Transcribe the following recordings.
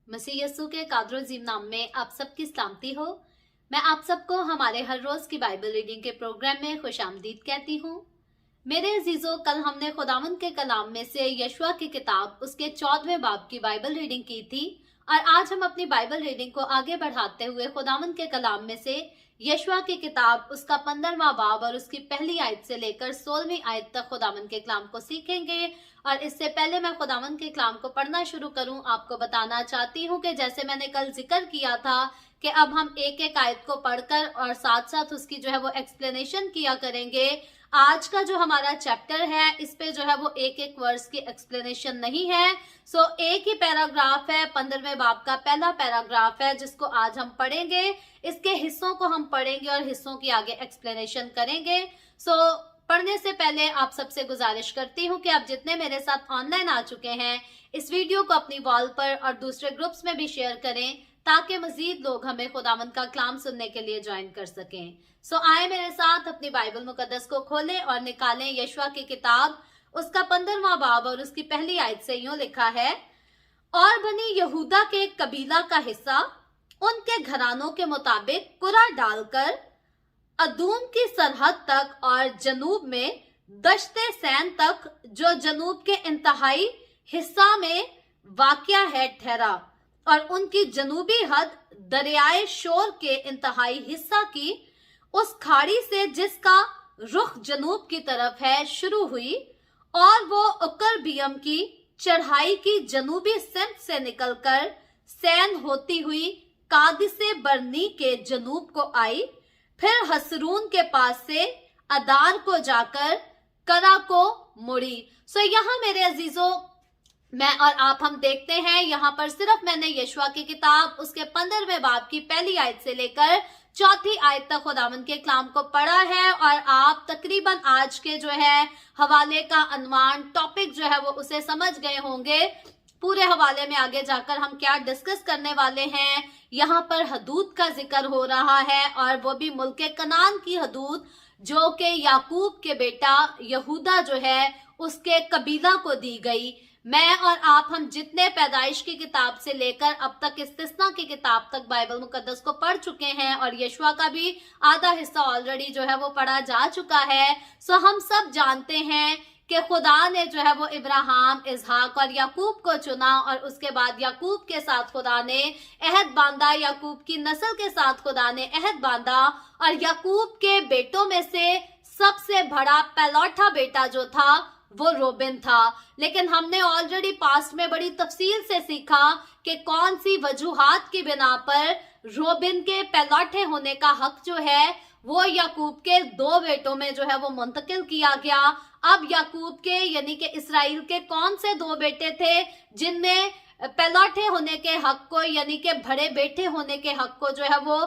मसीह यस्सु के कादर अजीम नाम में आप सबकी सलामती हो। मैं आप सबको हमारे हर रोज की बाइबल रीडिंग के प्रोग्राम में खुशामदीद कहती हूँ। मेरे अजीजों, कल हमने खुदावंद के कलाम में से यशुआ की किताब उसके 14वें बाब की बाइबल रीडिंग की थी और आज हम अपनी बाइबल रीडिंग को आगे बढ़ाते हुए खुदावंद के कलाम में से यशुआ की किताब उसका 15वां बाब और उसकी पहली आयत से लेकर 16वीं आयत तक खुदावंद के कलाम को सीखेंगे। और इससे पहले मैं खुदावंद के कलाम को पढ़ना शुरू करूं, आपको बताना चाहती हूं कि जैसे मैंने कल जिक्र किया था कि अब हम एक एक आयत को पढ़कर और साथ साथ उसकी जो है वो एक्सप्लेनेशन किया करेंगे। आज का जो हमारा चैप्टर है इस पे जो है वो एक एक वर्स की एक्सप्लेनेशन नहीं है। एक ही पैराग्राफ है, 15वें बाब का पहला पैराग्राफ है जिसको आज हम पढ़ेंगे। इसके हिस्सों को हम पढ़ेंगे और हिस्सों की आगे एक्सप्लेनेशन करेंगे। पढ़ने से पहले आप सबसे गुजारिश करती हूँ कि आप जितने मेरे साथ ऑनलाइन आ चुके हैं इस वीडियो को अपनी वॉल पर और दूसरे ग्रुप्स में भी शेयर करें ताकि मजीद लोग हमें खुदावंद का कलाम सुनने के लिए ज्वाइन कर सकें। आए मेरे साथ अपनी बाइबल मुकद्दस को खोलें और निकालें यशुआ की किताब उसका 15वां बाब और उसकी पहली आयत से यूं लिखा है, और बनी यहूदा के कबीला का हिस्सा उनके घरानों के मुताबिक कुरा डालकर अदूम की सरहद तक और जनूब में दश्ते सैन तक जो जनूब के इंतहाई हिस्सा में वाक़या है ठहरा, और उनकी जनूबी हद दरियाए शोर के इंतहाई हिस्सा की उस खाड़ी से जिसका रुख जनूब की तरफ है शुरू हुई, और वो उकरबियम की चढ़ाई की जनूबी सिमत से निकलकर सैन होती हुई कादिसे बरनी के जनूब को आई, फिर हसरून के पास से अदार को जाकर करा को मुड़ी। यहाँ मेरे अजीजों, मैं और आप हम देखते हैं यहाँ पर सिर्फ मैंने यशुआ की किताब उसके 15वें बाब की पहली आयत से लेकर चौथी आयत तक खुदावंद के कलाम को पढ़ा है और आप तकरीबन आज के जो है हवाले का अनवान टॉपिक जो है वो उसे समझ गए होंगे। पूरे हवाले में आगे जाकर हम क्या डिस्कस करने वाले हैं। यहाँ पर हदूद का जिक्र हो रहा है और वो भी मुल्क कनान की हदूद जो कि याकूब के बेटा यहूदा जो है उसके कबीला को दी गई। मैं और आप हम जितने पैदाइश की किताब से लेकर अब तक इस्तिस्ना की किताब तक बाइबल मुकद्दस को पढ़ चुके हैं और यशुआ का भी आधा हिस्सा ऑलरेडी जो है वो पढ़ा जा चुका है। हम सब जानते हैं कि खुदा ने जो है वो इब्राहिम, इसहाक और याकूब को चुना और उसके बाद याकूब के साथ खुदा ने अहद बांधा, याकूब की नस्ल के साथ खुदा ने अहद बांधा, और याकूब के बेटों में से सबसे बड़ा पहलौठा बेटा जो था वो रोबिन था। लेकिन हमने ऑलरेडी पास्ट में बड़ी तफसील से सीखा कि कौन सी वजूहात की बिना पर रोबिन के पहलौठे होने का हक जो है वो याकूब के दो बेटों में जो है वो मुंतकिल किया गया। अब याकूब के यानी कि इसराइल के कौन से दो बेटे थे जिनमें पहलौठे होने के हक को यानी कि बड़े बेटे होने के हक को जो है वो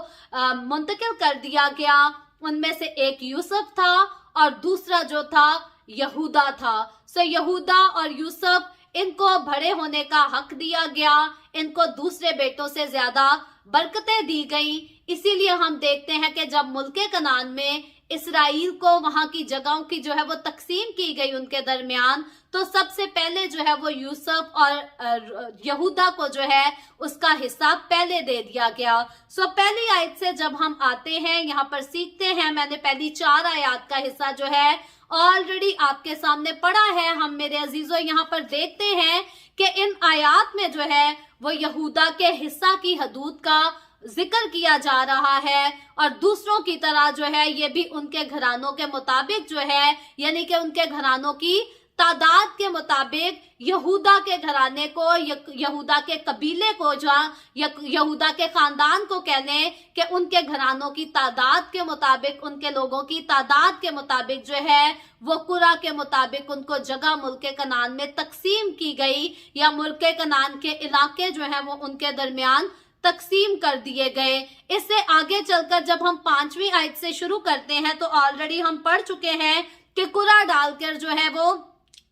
मुंतकिल कर दिया गया। उनमें से एक यूसुफ था और दूसरा जो था यहूदा था। यहूदा और यूसुफ इनको बड़े होने का हक दिया गया, इनको दूसरे बेटों से ज्यादा बरकतें दी गई। इसीलिए हम देखते हैं कि जब मुल्क कनान में इसराइल को वहां की जगहों की जो है वो तकसीम की गई उनके दरमियान, तो सबसे पहले जो है वो यूसुफ और यहूदा को जो है उसका हिस्सा पहले दे दिया गया। पहली आयत से जब हम आते हैं यहाँ पर सीखते हैं, मैंने पहली 4 आयत का हिस्सा जो है ऑलरेडी आपके सामने पढ़ा है। हम मेरे अजीजों यहाँ पर देखते हैं कि इन आयात में जो है वो यहूदा के हिस्सा की हदूद का जिक्र किया जा रहा है और दूसरों की तरह जो है ये भी उनके घरानों के मुताबिक जो है यानी कि उनके घरानों की तादाद के मुताबिक यहूदा के घराने को, यहूदा के कबीले को, जहाँ यहूदा के खानदान को कह लें कि उनके घरानों की तादाद के मुताबिक, उनके लोगों की तादाद के मुताबिक जो है वो कुरा के मुताबिक उनको जगह मुल्क कनान में तकसीम की गई या मुल्क कनान के इलाके जो है वो उनके दरमियान तकसीम कर दिए गए। इससे आगे चलकर जब हम 5वीं आयत से शुरू करते हैं तो ऑलरेडी हम पढ़ चुके हैं कि कुरा डालकर जो है वो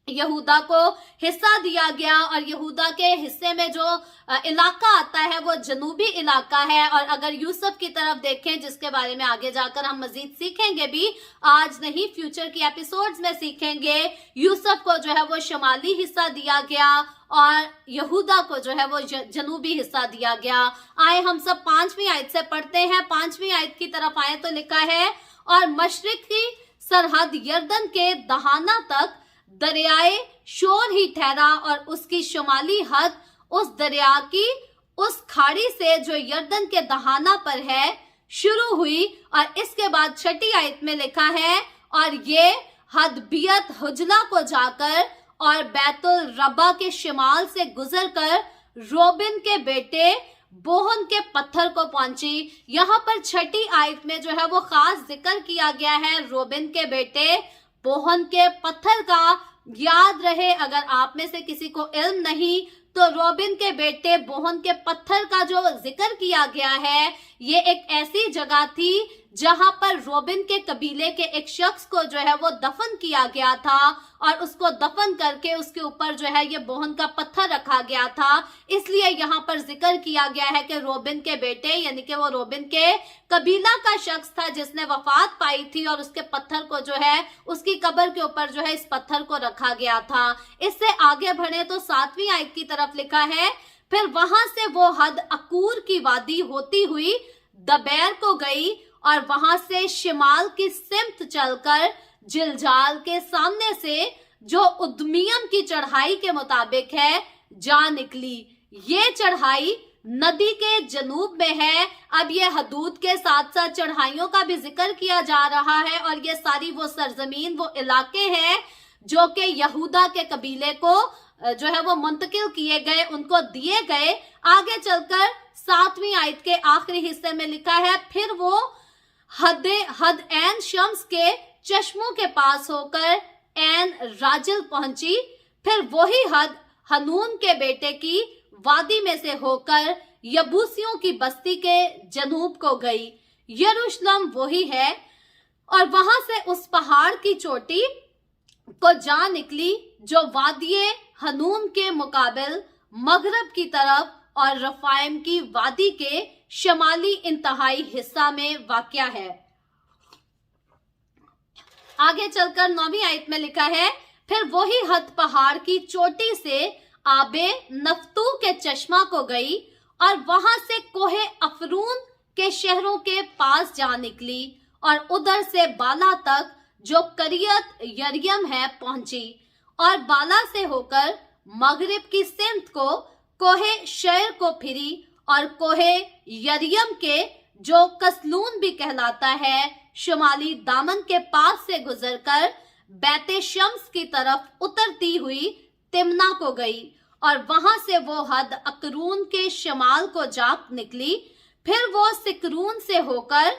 यहूदा को हिस्सा दिया गया और यहूदा के हिस्से में जो इलाका आता है वो जनूबी इलाका है। और अगर यूसुफ की तरफ देखें, जिसके बारे में आगे जाकर हम मजीद सीखेंगे भी, आज नहीं फ्यूचर की एपिसोड्स में सीखेंगे, यूसुफ को जो है वो शमाली हिस्सा दिया गया और यहूदा को जो है वो जनूबी हिस्सा दिया गया। आए हम सब 5वीं आयत से पढ़ते हैं। 5वीं आयत की तरफ आए तो लिखा है, और मशरिकी सरहद यरदन के दहाना तक दरियाए शोर ही ठहरा और उसकी शुमाली हद उस दरिया की उस खाड़ी से जो यरदन के दहाना पर है शुरू हुई। और इसके बाद 6ठी आयत में लिखा है, और ये हद बियत हुजला को जाकर और बैतुल रब्बा के शिमाल से गुजरकर रोबिन के बेटे बोहन के पत्थर को पहुंची। यहाँ पर 6ठी आयत में जो है वो खास जिक्र किया गया है रोबिन के बेटे बोहन के पत्थर का। याद रहे, अगर आप में से किसी को इल्म नहीं, तो रोबिन के बेटे बोहन के पत्थर का जो जिक्र किया गया है, ये एक ऐसी जगह थी जहां पर रोबिन के कबीले के एक शख्स को जो है वो दफन किया गया था और उसको दफन करके उसके ऊपर जो है ये बोहन का पत्थर रखा गया था। इसलिए यहाँ पर जिक्र किया गया है कि रोबिन के बेटे, यानी कि वो रोबिन के कबीला का शख्स था जिसने वफात पाई थी और उसके पत्थर को जो है उसकी कब्र के ऊपर जो है इस पत्थर को रखा गया था। इससे आगे बढ़े तो 7वीं आयत की तरफ लिखा है, फिर वहां से वो हद अकूर की वादी होती हुई दबैर को गई और वहां से शिमाल की सिमत चलकर जिलजाल के सामने से जो उद्मियम की चढ़ाई के मुताबिक है जा निकली। ये चढ़ाई नदी के जनूब में है। अब ये हदूद के साथ साथ चढ़ाइयों का भी जिक्र किया जा रहा है और ये सारी वो सरजमीन, वो इलाके हैं जो कि यहूदा के कबीले को जो है वो मुंतकिल किए गए, उनको दिए गए। आगे चलकर 7वीं आयत के आखिरी हिस्से में लिखा है, फिर वो हद एन शम्स के चश्मों के पास होकर एन राजल पहुंची। फिर वही हद हनून के बेटे की वादी में से होकर यबूसियों की बस्ती के जनूब को गई। यरूशलेम वही है और वहां से उस पहाड़ की चोटी को जा निकली जो वादिये हनून के मुकाबिल मगरब की तरफ और रफाइम की वादी के शमाली इंतहाई हिस्सा में वाक़या है। आगे चलकर 9वीं आयत में लिखा है, फिर वही हद पहाड़ की चोटी से आबे नफ्तू के चश्मा को गई और वहां से कोहे अफरून के शहरों के पास जा निकली और उधर से बाला तक जो करियत यरियम है पहुंची और बाला से होकर मगरिब की सिमत को कोहे शहर को फिरी और कोहे यरियम के जो कसलून भी कहलाता है शुमाली दामन के पास से गुजरकर बैते शम्स की तरफ उतरती हुई तिमना को गई और वहां से वो हद अकरून के शमाल को जा निकली। फिर वो सिकरून से होकर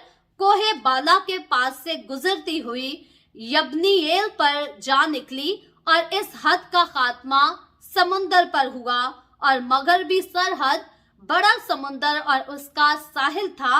कोहे बाला के पास से गुजरती हुई यबनीएल पर जा निकली और इस हद का खात्मा समुंदर पर हुआ और मगरबी सरहद बड़ा समुंदर और उसका साहिल था।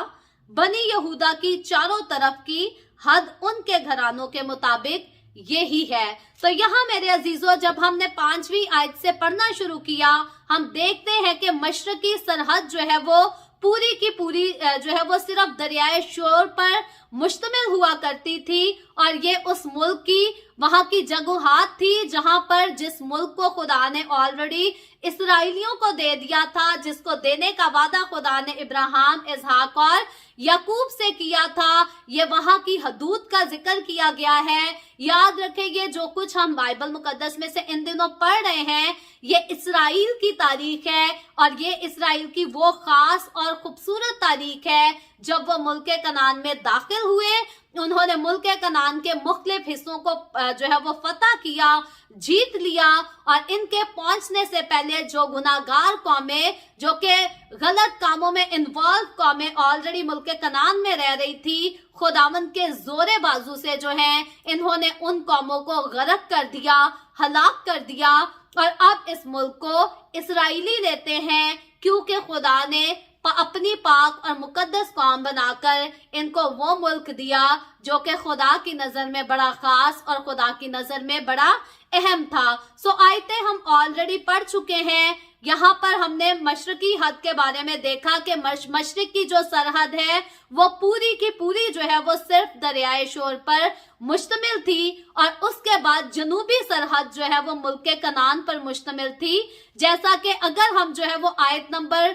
बनी यहूदा की चारों तरफ की हद उनके घरानों के मुताबिक यही है। तो यहाँ मेरे अजीजों, जब हमने 5वीं आयत से पढ़ना शुरू किया, हम देखते हैं कि मशरकी सरहद जो है वो पूरी की पूरी जो है वो सिर्फ दरियाए शोर पर मुश्तमिल हुआ करती थी और ये उस मुल्क की वहां की जगहात थी जहां पर जिस मुल्क को खुदा ने ऑलरेडी इसराइलियों को दे दिया था, जिसको देने का वादा खुदा ने इब्राहिम, इसहाक और याकूब से किया था। ये वहां की हदूद का जिक्र किया गया है। याद रखें, ये जो कुछ हम बाइबल मुकद्दस में से इन दिनों पढ़ रहे हैं, ये इसराइल की तारीख है और ये इसराइल की वो खास और खूबसूरत तारीख है जब वो मुल्क कनान में दाखिल हुए। उन्होंने मुल्क कनान के मुख्तलिफ हिस्सों को जो है वो फतह किया, जीत लिया और इनके पहुंचने से पहले जो गुनाहगार कौमें, जो कि गलत कामों में इन्वॉल्व कौमें ऑलरेडी मुल्क कनान में रह रही थी, खुदावंद के जोरे बाजू से जो है इन्होंने उन कौमों को गरक कर दिया, हलाक कर दिया और अब इस मुल्क को इसराइली लेते हैं क्योंकि खुदा ने अपनी पाक और मुकद्दस कौम बनाकर इनको वो मुल्क दिया जो कि खुदा की नजर में बड़ा खास और खुदा की नजर में बड़ा अहम था। सो आयतें हम ऑलरेडी पढ़ चुके हैं। यहाँ पर हमने मशरकी हद के बारे में देखा कि मशरिक की जो सरहद है वो पूरी की पूरी जो है वो सिर्फ दरियाए शोर पर मुश्तमिल थी, और उसके बाद जनूबी सरहद जो है वो मुल्क कनान पर मुश्तमिल थी। जैसा कि अगर हम जो है वो आयत नंबर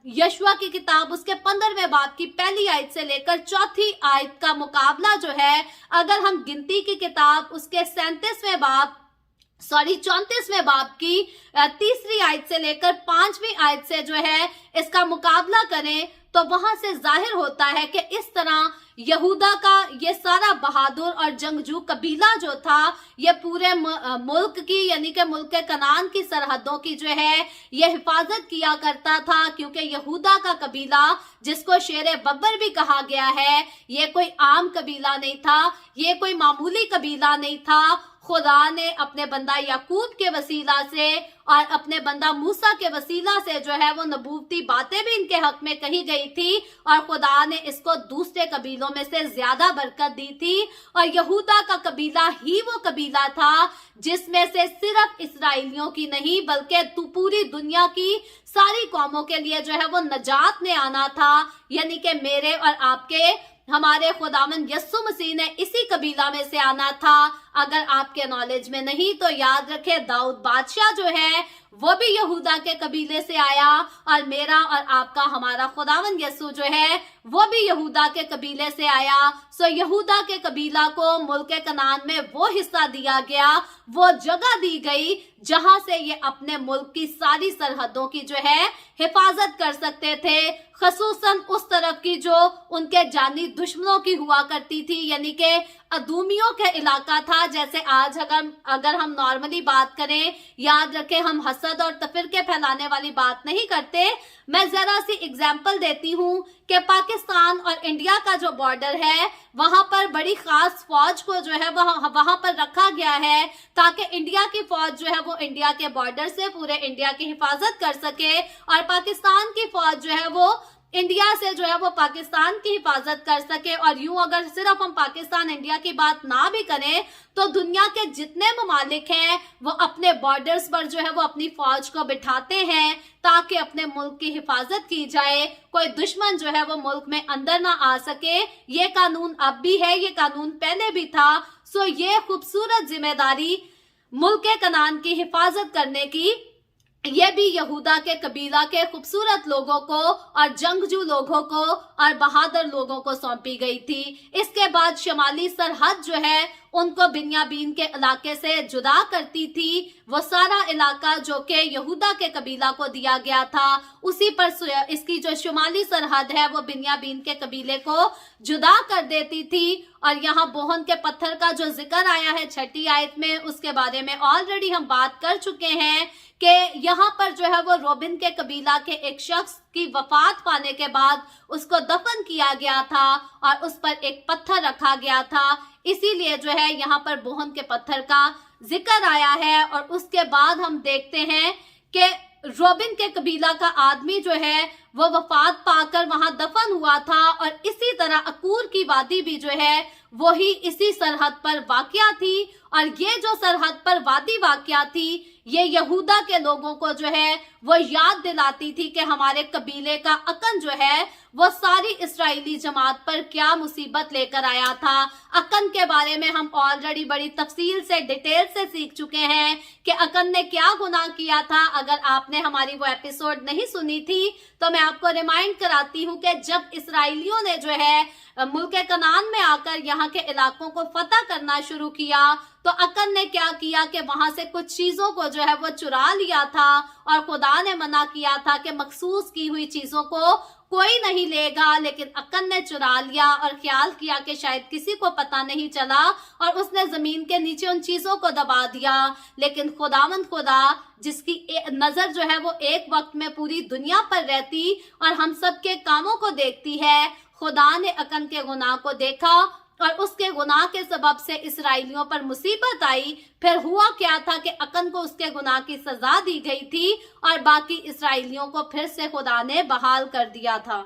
यशवा की किताब उसके 15वें बाब की पहली आयत से लेकर चौथी आयत का मुकाबला जो है, अगर हम गिनती की किताब उसके 34वें बाब की तीसरी आयत से लेकर 5वीं आयत से जो है इसका मुकाबला करें, तो वहां से जाहिर होता है कि इस तरह यहूदा का ये सारा बहादुर और जंगजू कबीला जो था, ये पूरे मुल्क की यानी कि मुल्क कनान की सरहदों की जो है ये हिफाजत किया करता था। क्योंकि यहूदा का कबीला, जिसको शेर बब्बर भी कहा गया है, ये कोई आम कबीला नहीं था, ये कोई मामूली कबीला नहीं था। खुदा ने अपने बंदा याकूब के वसीला से और अपने बंदा मूसा के वसीला से जो है वो नबूवती बातें भी इनके हक में कही गई थी, और खुदा ने इसको दूसरे कबीलों में से ज्यादा बरकत दी थी। और यहूदा का कबीला ही वो कबीला था जिसमें से सिर्फ इस्राएलियों की नहीं बल्कि पूरी दुनिया की सारी कौमों के लिए जो है वो नजात ने आना था। यानी कि मेरे और आपके हमारे खुदावंद यस्सु मसीह ने इसी कबीला में से आना था। अगर आपके नॉलेज में नहीं तो याद रखें, दाऊद बादशाह जो है वो भी यहूदा के कबीले से आया, और मेरा और आपका हमारा खुदावंद यस्सु जो है वो भी यहूदा के कबीले से आया। सो यहूदा के कबीला को मुल्क कनान में वो हिस्सा दिया गया, वो जगह दी गई जहां से ये अपने मुल्क की सारी सरहदों की जो है हिफाजत कर सकते थे, खसूसन उस तरफ की जो उनके जानी दुश्मनों की हुआ करती थी, यानी कि अदूमियों का इलाका था। जैसे आज अगर हम नॉर्मली बात करें, याद रखें हम हसद और तफरके फैलाने वाली बात नहीं करते। मैं जरा सी एग्जांपल देती हूँ कि पाकिस्तान और इंडिया का जो बॉर्डर है वहां पर बड़ी खास फौज को जो है वहां पर रखा गया है ताकि इंडिया की फौज जो है वो इंडिया के बॉर्डर से पूरे इंडिया की हिफाजत कर सके, और पाकिस्तान की फौज जो है वो इंडिया से जो है वो पाकिस्तान की हिफाजत कर सके। और यूं अगर सिर्फ हम पाकिस्तान इंडिया की बात ना भी करें तो दुनिया के जितने ममालिक हैं वो अपने बॉर्डर्स पर जो है वो अपनी फौज को बिठाते हैं ताकि अपने मुल्क की हिफाजत की जाए, कोई दुश्मन जो है वो मुल्क में अंदर ना आ सके। ये कानून अब भी है, ये कानून पहले भी था। सो ये खूबसूरत जिम्मेदारी मुल्क कनान की हिफाजत करने की ये भी यहूदा के कबीला के खूबसूरत लोगों को और जंगजू लोगों को और बहादुर लोगों को सौंपी गई थी। इसके बाद शमाली सरहद जो है उनको बिन्यामीन के इलाके से जुदा करती थी। वो सारा इलाका जो कि यहूदा के कबीला को दिया गया था, उसी पर इसकी जो शुमाली सरहद है वो बिन्यामीन के कबीले को जुदा कर देती थी। और यहाँ बोहन के पत्थर का जो जिक्र आया है 6ठी आयत में, उसके बारे में ऑलरेडी हम बात कर चुके हैं कि यहाँ पर जो है वो रोबिन के कबीला के एक शख्स की वफात पाने के बाद उसको दफन किया गया था और उस पर एक पत्थर रखा गया था। इसीलिए जो है यहाँ पर बोहन के पत्थर का जिक्र आया है। और उसके बाद हम देखते हैं कि रोबिन के कबीला का आदमी जो है वो वफात पाकर वहां दफन हुआ था, और इसी तरह अकूर की वादी भी जो है वही इसी सरहद पर वाक़या थी। और ये जो सरहद पर वादी वाक़या थी ये यहूदा के लोगों को जो है वो याद दिलाती थी कि हमारे कबीले का अकन जो है वो सारी इस्राएली जमात पर क्या मुसीबत लेकर आया था। अकन के बारे में हम ऑलरेडी बड़ी तफसील से डिटेल से सीख चुके हैं कि अकन ने क्या गुनाह किया था। अगर आपने हमारी वो एपिसोड नहीं सुनी थी तो मैं आपको रिमाइंड कराती हूँ कि जब इसराइलियों ने जो है मुल्क कनान में आकर यहाँ के इलाकों को फतह करना शुरू किया तो अकन ने क्या किया कि वहां से कुछ चीजों को जो है वो चुरा लिया था, और खुदा ने मना किया था कि मखसूस की हुई चीजों को कोई नहीं लेगा, लेकिन अकन ने चुरा लिया और ख्याल किया कि शायद किसी को पता नहीं चला और उसने जमीन के नीचे उन चीजों को दबा दिया। लेकिन खुदावंद खुदा जिसकी नजर जो है वो एक वक्त में पूरी दुनिया पर रहती और हम सब के कामों को देखती है, खुदा ने अकन के गुनाह को देखा और उसके गुनाह के सबब से इसराइलियों पर मुसीबत आई। फिर हुआ क्या था कि अकन को उसके गुनाह की सजा दी गई थी और बाकी इसराइलियों को फिर से खुदा ने बहाल कर दिया था।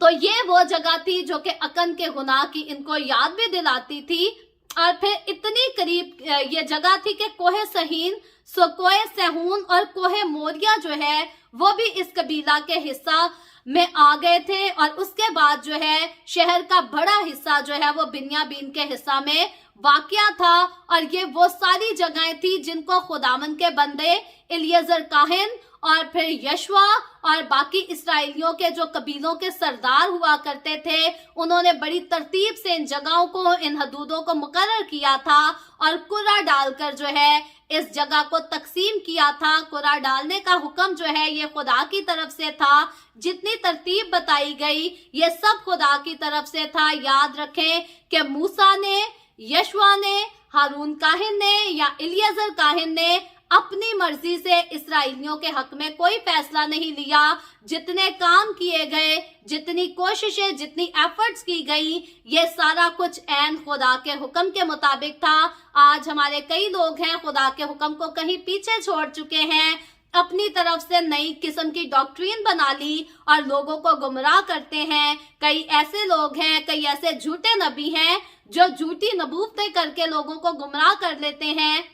तो ये वो जगह थी जो कि अकन के गुनाह की इनको याद भी दिलाती थी। और फिर इतनी करीब ये जगह थी कि कोहे सहीन, कोहे सहून और कोहे मोरिया जो है वो भी इस कबीला के हिस्सा में आ गए थे। और उसके बाद जो है शहर का बड़ा हिस्सा जो है वो बिन्यामीन के हिस्सा में वाक़या था। और ये वो सारी जगहें थी जिनको खुदावन के बंदे इलियजर काहिन और फिर यशवा और बाकी इसराइलियों के जो कबीलों के सरदार हुआ करते थे, उन्होंने बड़ी तरतीब से इन जगहों को, इन हदूदों को मुकर्रर किया था और कुरा डालकर जो है इस जगह को तकसीम किया था। कुरा डालने का हुक्म जो है ये खुदा की तरफ से था। जितनी तरतीब बताई गई ये सब खुदा की तरफ से था। याद रखें कि मूसा ने, यशवा ने, हारून काहिन ने या इलियजर काहिन ने अपनी मर्जी से इसराइलियों के हक में कोई फैसला नहीं लिया। जितने काम किए गए, जितनी कोशिशें, जितनी एफर्ट्स की गई, ये सारा कुछ ऐन खुदा के हुक्म के मुताबिक था। आज हमारे कई लोग हैं खुदा के हुक्म को कहीं पीछे छोड़ चुके हैं, अपनी तरफ से नई किस्म की डॉक्ट्रीन बना ली और लोगों को गुमराह करते हैं। कई ऐसे लोग हैं, कई ऐसे झूठे नबी हैं जो झूठी नबूवतें करके लोगों को गुमराह कर लेते हैं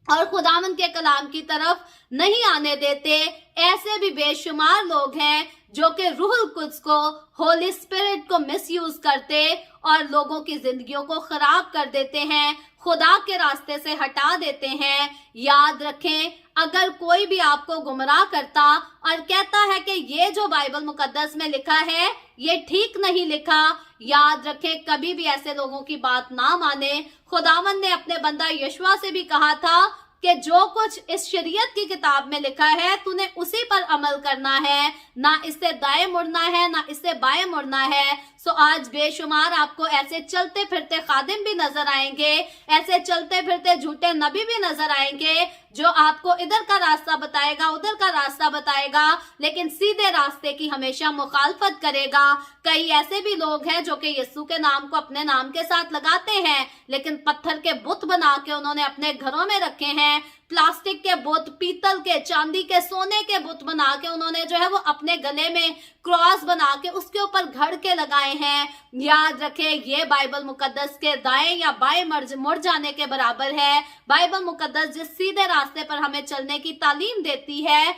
और खुदावंद के कलाम की तरफ नहीं आने देते। ऐसे भी बेशुमार लोग हैं जो कि रूहुल कुद्स को, होली स्पिरिट को मिसयूज करते और लोगों की जिंदगियों को खराब कर देते हैं, खुदा के रास्ते से हटा देते हैं। याद रखें, अगर कोई भी आपको गुमराह करता और कहता है कि ये जो बाइबल मुकद्दस में लिखा है ये ठीक नहीं लिखा, याद रखें कभी भी ऐसे लोगों की बात ना माने। खुदावंद ने अपने बंदा यशवा से भी कहा था कि जो कुछ इस शरीयत की किताब में लिखा है तूने उसी पर अमल करना है, ना इससे दाएं मुड़ना है ना इससे बाएं मुड़ना है। सो आज बेशुमार आपको ऐसे चलते फिरते खादिम भी नजर आएंगे, ऐसे चलते फिरते झूठे नबी भी नजर आएंगे जो आपको इधर का रास्ता बताएगा, उधर का रास्ता बताएगा, लेकिन सीधे रास्ते की हमेशा मुखालफत करेगा। कई ऐसे भी लोग हैं जो कि यीशु के नाम को अपने नाम के साथ लगाते हैं, लेकिन पत्थर के बुत बना के उन्होंने अपने घरों में रखे हैं। प्लास्टिक के बुत, पीतल के, चांदी के, सोने के बुत बना के उन्होंने जो है वो अपने गले में क्रॉस बना के उसके ऊपर घड़ के लगाए हैं। याद रखें, ये बाइबल मुकद्दस के दाएं या बाएं मुड़ जाने के बराबर है। बाइबल मुकद्दस जिस सीधे रास्ते पर हमें चलने की तालीम देती है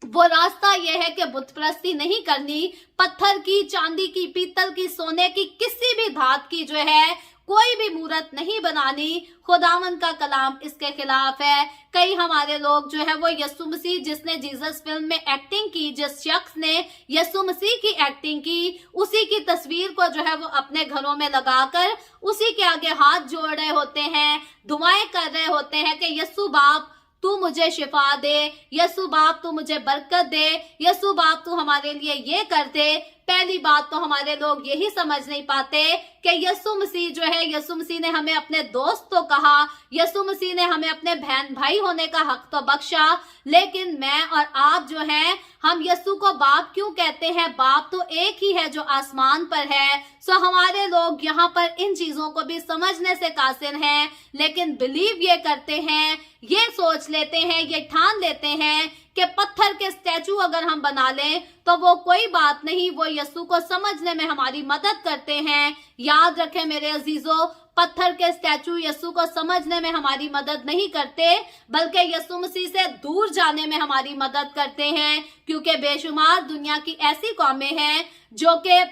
वो रास्ता यह है कि बुत परस्ती नहीं करनी, पत्थर की, चांदी की, पीतल की, सोने की, किसी भी धात की जो है कोई भी मूर्त नहीं बनानी। खुदावंद का कलाम इसके खिलाफ है। कई हमारे लोग जो है वो यीशु मसीह, जिसने जीसस फिल्म में एक्टिंग की, जिस शख्स ने यीशु मसीह की एक्टिंग की, उसी की तस्वीर को जो है वो अपने घरों में लगाकर उसी के आगे हाथ जोड़ रहे होते हैं, दुआएं कर रहे होते हैं कि यीशु बाप तू मुझे शिफा दे, यीशु बाप तू मुझे बरकत दे, यीशु बाप तू हमारे लिए ये कर दे। पहली बात तो हमारे लोग यही समझ नहीं पाते कि यीशु मसीह जो है, यीशु मसीह ने हमें अपने दोस्त तो कहा, यीशु मसीह ने हमें अपने बहन भाई होने का हक तो बख्शा, लेकिन मैं और आप जो हैं हम यीशु को बाप क्यों कहते हैं? बाप तो एक ही है जो आसमान पर है। सो हमारे लोग यहाँ पर इन चीजों को भी समझने से कासिर हैं, लेकिन बिलीव ये करते हैं, ये सोच लेते हैं, ये ठान लेते हैं कि पत्थर के स्टैचू अगर हम बना लें तो वो कोई बात नहीं, वो यीशु को समझने में हमारी मदद करते हैं। याद रखें मेरे अजीजों, पत्थर के स्टैचू यीशु को समझने में हमारी मदद नहीं करते, बल्कि यीशु मसीह से दूर जाने में हमारी मदद करते हैं। क्योंकि बेशुमार दुनिया की ऐसी कौमें हैं जो कि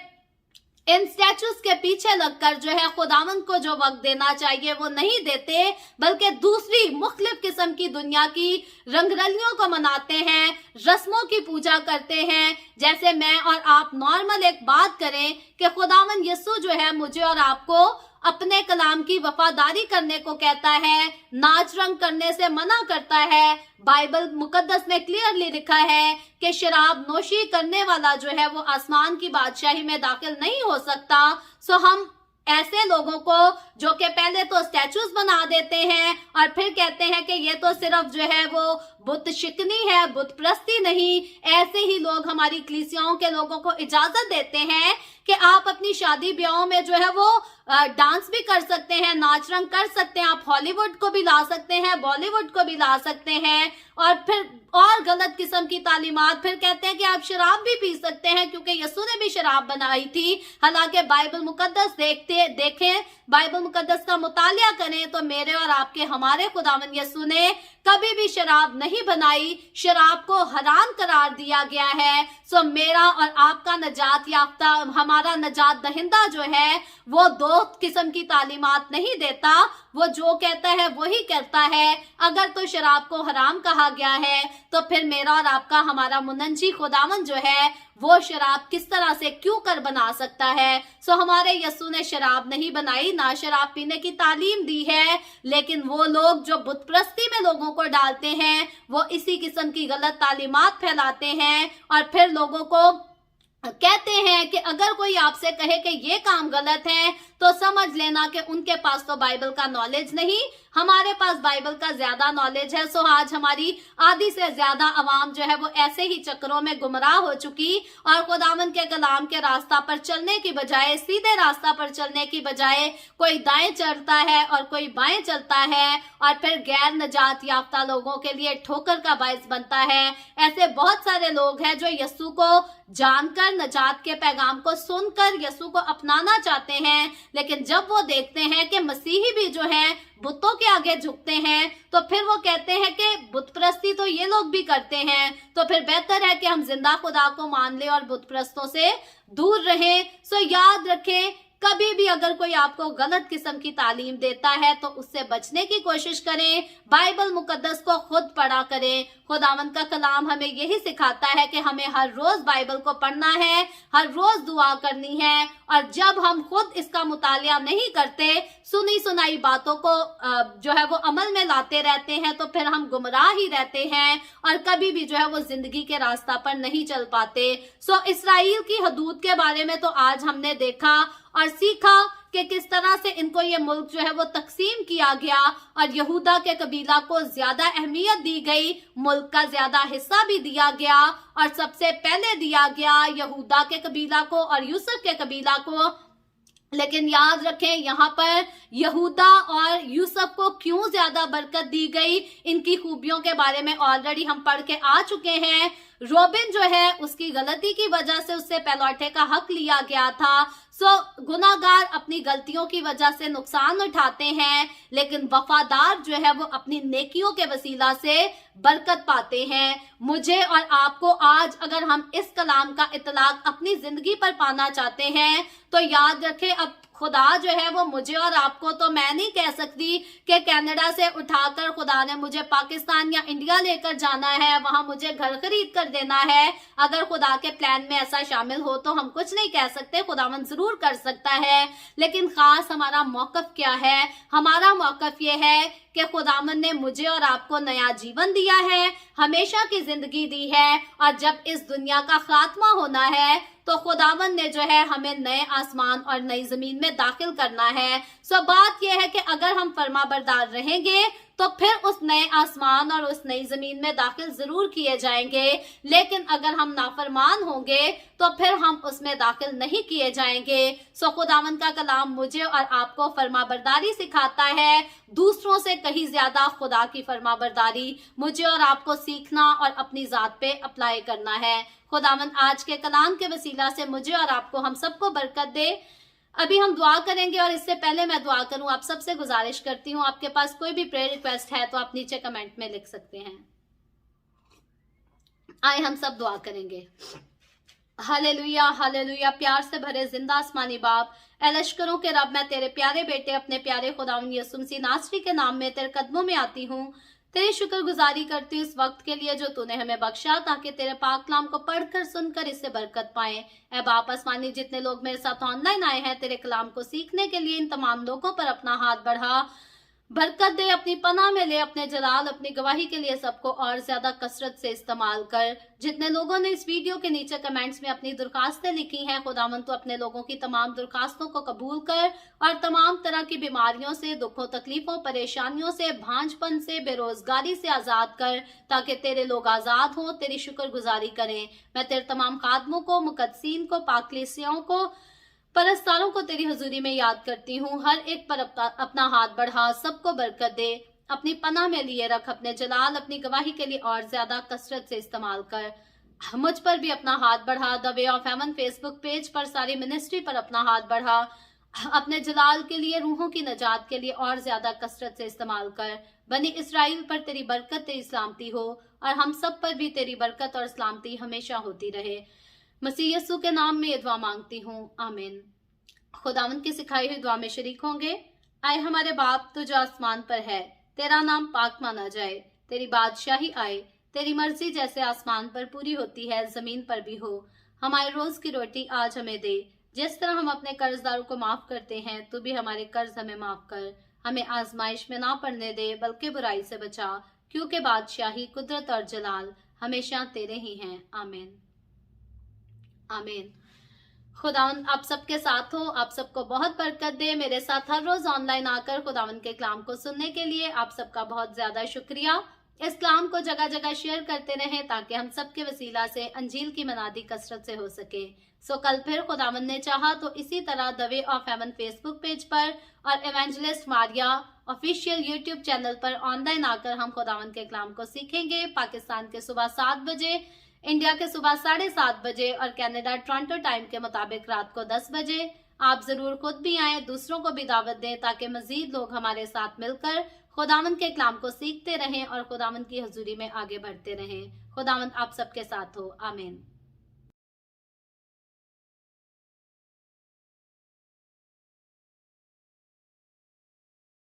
इन स्टैचूज के पीछे लगकर जो है खुदावंद को जो वक्त देना चाहिए वो नहीं देते, बल्कि दूसरी मुख्तलिफ किस्म की दुनिया की रंगरलियों को मनाते हैं, रस्मों की पूजा करते हैं। जैसे मैं और आप नॉर्मल एक बात करें कि खुदावंद यीशु जो है मुझे और आपको अपने कलाम की वफादारी करने को कहता है, नाच रंग करने से मना करता है। बाइबल मुकद्दस में क्लियरली लिखा है कि शराब नोशी करने वाला जो है वो आसमान की बादशाही में दाखिल नहीं हो सकता। सो हम ऐसे लोगों को जो कि पहले तो स्टैचूज बना देते हैं और फिर कहते हैं कि ये तो सिर्फ जो है वो बुत शिकनी है, बुत प्रस्ती नहीं, ऐसे ही लोग हमारी कलीसियाओं के लोगों को इजाजत देते हैं कि आप अपनी शादी ब्याहों में जो है वो डांस भी कर सकते हैं, नाच रंग कर सकते हैं, आप हॉलीवुड को भी ला सकते हैं, बॉलीवुड को भी ला सकते हैं, और फिर और गलत किस्म की तालीमात। फिर कहते हैं कि आप शराब भी पी सकते हैं क्योंकि यीशु ने भी शराब बनाई थी। हालांकि बाइबल मुकद्दस देखें, बाइबल मुकद्दस का मुतालिया करें तो मेरे और आपके हमारे खुदावंद यीशु ने कभी भी शराब नहीं बनाई, शराब को हराम करार दिया गया है। सो मेरा और आपका नजात याफ्ता, हमारा नजात दहिंदा जो है वो दो किस्म की तालीमात नहीं देता, वो जो कहता है वही करता है। अगर तो शराब को हराम कहा गया है तो फिर मेरा और आपका हमारा मुनंजी खुदावन जो है वो शराब किस तरह से क्यों कर बना सकता है। सो हमारे यीशु ने शराब नहीं बनाई, ना शराब पीने की तालीम दी है, लेकिन वो लोग जो बुत प्रस्ती में लोगों को डालते हैं वो इसी किस्म की गलत तालीमात फैलाते हैं और फिर लोगों को कहते हैं कि अगर कोई आपसे कहे कि ये काम गलत है तो समझ लेना कि उनके पास तो बाइबल का नॉलेज नहीं, हमारे पास बाइबल का ज्यादा नॉलेज है। सो आज हमारी आधी से ज्यादा अवाम जो है वो ऐसे ही चक्रों में गुमराह हो चुकी और खुदावंद के कलाम के रास्ता पर चलने की बजाय, सीधे रास्ता पर चलने की बजाय कोई दाएं चलता है और कोई बाएं चलता है और फिर गैर नजात याफ्ता लोगों के लिए ठोकर का बायस बनता है। ऐसे बहुत सारे लोग हैं जो यीशु को जानकर, नजात के पैगाम को सुनकर यीशु को अपनाना चाहते हैं, लेकिन जब वो देखते हैं कि मसीही भी जो हैं बुतों के आगे झुकते हैं तो फिर वो कहते हैं कि बुत प्रस्ती तो ये लोग भी करते हैं, तो फिर बेहतर है कि हम जिंदा खुदा को मान लें और बुत प्रस्तों से दूर रहें। सो याद रखें, कभी भी अगर कोई आपको गलत किस्म की तालीम देता है तो उससे बचने की कोशिश करें। बाइबल मुकद्दस को खुद पढ़ा करें। खुदावंद का कलाम हमें यही सिखाता है कि हमें हर रोज बाइबल को पढ़ना है, हर रोज दुआ करनी है, और जब हम खुद इसका मुतालिया नहीं करते, सुनी सुनाई बातों को जो है वो अमल में लाते रहते हैं, तो फिर हम गुमराह ही रहते हैं और कभी भी जो है वो जिंदगी के रास्ता पर नहीं चल पाते। सो इस्राएल की हदूद के बारे में तो आज हमने देखा और सीखा कि किस तरह से इनको ये मुल्क जो है वो तकसीम किया गया और यहूदा के कबीला को ज्यादा अहमियत दी गई, मुल्क का ज्यादा हिस्सा भी दिया गया और सबसे पहले दिया गया यहूदा के कबीला को और यूसुफ के कबीला को। लेकिन याद रखें, यहाँ पर यहूदा और यूसुफ को क्यों ज्यादा बरकत दी गई, इनकी खूबियों के बारे में ऑलरेडी हम पढ़ के आ चुके हैं। रोबिन जो है उसकी गलती की वजह से उससे पहलौठे का हक लिया गया था। सो गुनाहगार अपनी गलतियों की वजह से नुकसान उठाते हैं, लेकिन वफादार जो है वो अपनी नेकियों के वसीला से बरकत पाते हैं। मुझे और आपको आज अगर हम इस कलाम का इतलाक अपनी जिंदगी पर पाना चाहते हैं तो याद रखें, अब खुदा जो है वो मुझे और आपको, तो मैं नहीं कह सकती कि कनाडा से उठाकर खुदा ने मुझे पाकिस्तान या इंडिया लेकर जाना है, वहां मुझे घर खरीद कर देना है। अगर खुदा के प्लान में ऐसा शामिल हो तो हम कुछ नहीं कह सकते, खुदावन जरूर कर सकता है। लेकिन खास हमारा मौकफ क्या है? हमारा मौकफ ये है कि खुदावन ने मुझे और आपको नया जीवन दिया है, हमेशा की जिंदगी दी है, और जब इस दुनिया का खात्मा होना है तो खुदावन ने जो है हमें नए आसमान और नई जमीन में दाखिल करना है। सो बात यह है कि अगर हम फरमाबरदार रहेंगे तो फिर उस नए आसमान और उस नई जमीन में दाखिल जरूर किए जाएंगे, लेकिन अगर हम नाफरमान होंगे तो फिर हम उसमें दाखिल नहीं किए जाएंगे। सो खुदावन का कलाम मुझे और आपको फरमाबरदारी सिखाता है, दूसरों से कहीं ज्यादा खुदा की फरमाबरदारी मुझे और आपको सीखना और अपनी जात पे अप्लाई करना है। खुदावन आज के कलाम के वसीला से मुझे और आपको, हम सबको बरकत दे। अभी हम दुआ करेंगे और इससे पहले मैं दुआ करूं, आप सबसे गुजारिश करती हूं, आपके पास कोई भी प्रेयर रिक्वेस्ट है तो आप नीचे कमेंट में लिख सकते हैं। आए हम सब दुआ करेंगे। Hallelujah hallelujah. प्यार से भरे जिंदा आसमानी बाप, ए लश्करों के रब, मैं तेरे प्यारे बेटे अपने प्यारे खुदावन यीशु मसीह नासरी के नाम में तेरे कदमों में आती हूँ। तेरी शुक्रगुजारी करती हूँ इस वक्त के लिए जो तूने हमें बख्शा, ताकि तेरे पाक कलाम को पढ़कर सुनकर इससे बरकत पाएं। ऐ बाप आसमानी, जितने लोग मेरे साथ ऑनलाइन आए हैं तेरे कलाम को सीखने के लिए, इन तमाम लोगों पर अपना हाथ बढ़ा। बरकत दे, अपनी पनाह में ले, अपने जलाल अपनी गवाही के लिए सबको और ज्यादा कसरत से इस्तेमाल कर। जितने लोगों ने इस वीडियो के नीचे कमेंट्स में अपनी दरखास्तें लिखी हैं, खुदावंद तो अपने लोगों की तमाम दरखास्तों को कबूल कर और तमाम तरह की बीमारियों से, दुखों, तकलीफों, परेशानियों से, भांजपन से, बेरोजगारी से आजाद कर, ताकि तेरे लोग आजाद हों, तेरी शुक्रगुजारी करें। मैं तेरे तमाम खादमों को, मुकद्दसीन को, पाकलीसियों को, परस्तारों को तेरी हजूरी में याद करती हूँ। हर एक पर अपना हाथ बढ़ा, सबको बरकत दे, अपनी पनाह में लिए रख, अपने जलाल अपनी गवाही के लिए और ज्यादा कसरत से इस्तेमाल कर। मुझ पर भी अपना हाथ बढ़ा। The way of haven Facebook page पर सारी मिनिस्ट्री पर अपना हाथ बढ़ा, अपने जलाल के लिए, रूहों की नजात के लिए और ज्यादा कसरत से इस्तेमाल कर। बनी इसराइल पर तेरी बरकत, तेरी सलामती हो और हम सब पर भी तेरी बरकत और सलामती हमेशा होती रहे। मसीह यीशु के नाम में ये दुआ मांगती हूँ, आमीन। खुदावंद की सिखाई हुई दुआ में शरीक होंगे। आए हमारे बाप तू जो आसमान पर है, तेरा नाम पाक माना जाए, तेरी बादशाही आए, तेरी मर्जी जैसे आसमान पर पूरी होती है जमीन पर भी हो। हमारे रोज की रोटी आज हमें दे, जिस तरह हम अपने कर्जदारों को माफ करते हैं, तू भी हमारे कर्ज हमें माफ कर। हमें आजमाइश में ना पड़ने दे, बल्कि बुराई से बचा, क्योंकि बादशाही, कुदरत और जलाल हमेशा तेरे ही हैं, आमीन आमीन। खुदावंद आप सबके साथ हो, आप सबको बहुत बरकत दे। मेरे साथ हर रोज ऑनलाइन आकर खुदावंद के कलाम को सुनने के लिए आप सबका बहुत ज्यादा शुक्रिया। इस कलाम को जगह जगह शेयर करते रहें ताकि हम सबके वसीला से अंजील की मनादी कसरत से हो सके। सो कल फिर खुदावंद ने चाहा तो इसी तरह the way of haven Facebook page पर और evangelist Maria official YouTube channel पर ऑनलाइन आकर हम खुदावंद के कलाम को सीखेंगे। पाकिस्तान के सुबह 7 बजे, इंडिया के सुबह 7:30 बजे और कनाडा टोरंटो टाइम के मुताबिक रात को 10 बजे। आप जरूर खुद भी आए, दूसरों को भी दावत दें ताकि मजीद लोग हमारे साथ मिलकर खुदावंद के कलाम को सीखते रहें और खुदावंद की हजूरी में आगे बढ़ते रहें। खुदावंद आप सबके साथ हो, आमीन।